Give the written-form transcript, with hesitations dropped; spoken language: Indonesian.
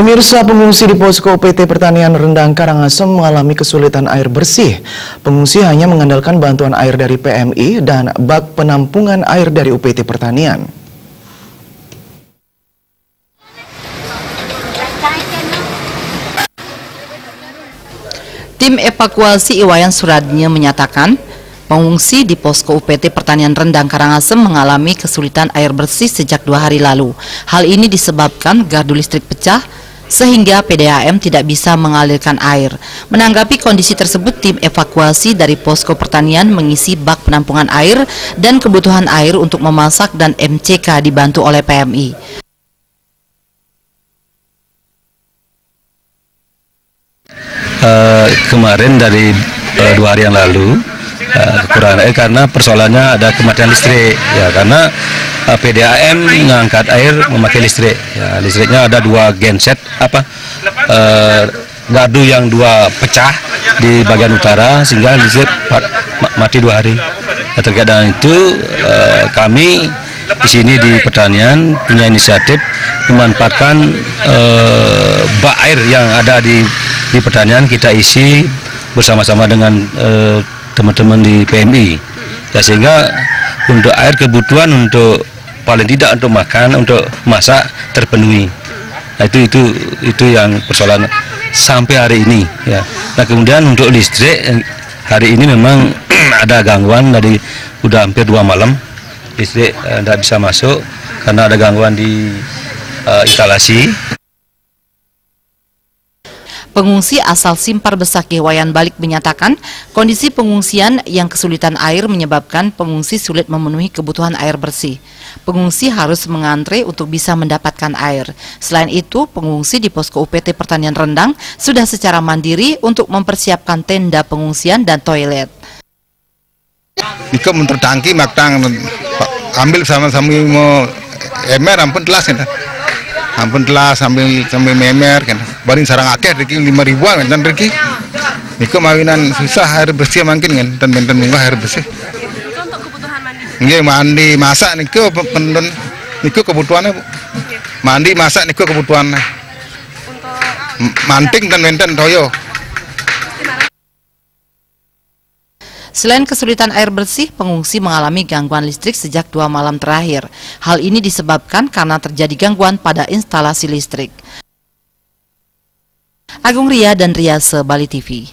Pemirsa, pengungsi di posko PT Pertanian Rendang Karangasem mengalami kesulitan air bersih. Pengungsi hanya mengandalkan bantuan air dari PMI dan bak penampungan air dari UPT Pertanian. Tim evakuasi Iwayan Suradnya menyatakan, pengungsi di posko UPT Pertanian Rendang Karangasem mengalami kesulitan air bersih sejak 2 hari lalu. Hal ini disebabkan gardu listrik pecah sehingga PDAM tidak bisa mengalirkan air. Menanggapi kondisi tersebut, tim evakuasi dari posko pertanian mengisi bak penampungan air dan kebutuhan air untuk memasak dan MCK dibantu oleh PMI. Kemarin dari 2 hari yang lalu kekurangan air karena persoalannya ada kematian listrik ya, karena PDAM mengangkat air memakai listrik ya, listriknya ada 2 genset gardu yang 2 pecah di bagian utara sehingga listrik mati 2 hari. Nah, terkait dengan itu kami di sini di pertanian punya inisiatif memanfaatkan bak air yang ada di pertanian, kita isi bersama-sama dengan teman-teman di PMI ya, sehingga untuk air kebutuhan untuk paling tidak untuk makan, untuk masak terpenuhi. Nah, itu yang persoalan sampai hari ini ya. Nah, kemudian untuk listrik hari ini memang ada gangguan, dari udah hampir 2 malam listrik tidak bisa masuk karena ada gangguan di instalasi. Pengungsi asal Simpar Besaki Wayan Balik menyatakan kondisi pengungsian yang kesulitan air menyebabkan pengungsi sulit memenuhi kebutuhan air bersih. Pengungsi harus mengantre untuk bisa mendapatkan air. Selain itu, pengungsi di posko UPT Pertanian Rendang sudah secara mandiri untuk mempersiapkan tenda pengungsian dan toilet. Iko menurut tangki maktang ambil sama-sama mau emer ampun telas kan. Ampun telah sambil memer kan, baring sarang akeh riki 5.000-an kan riki. Niku mawinan susah air bersih mungkin kan, dan benten munggah air bersih. Itu untuk kebutuhan mandi. Nggih, mandi, masak niku pendon niku kebutuhannya, Bu. Mandi, masak niku kebutuhannya. Untuk manting dan benten toyo. Selain kesulitan air bersih, pengungsi mengalami gangguan listrik sejak 2 malam terakhir. Hal ini disebabkan karena terjadi gangguan pada instalasi listrik. Agung Ria dan Riase, Bali TV.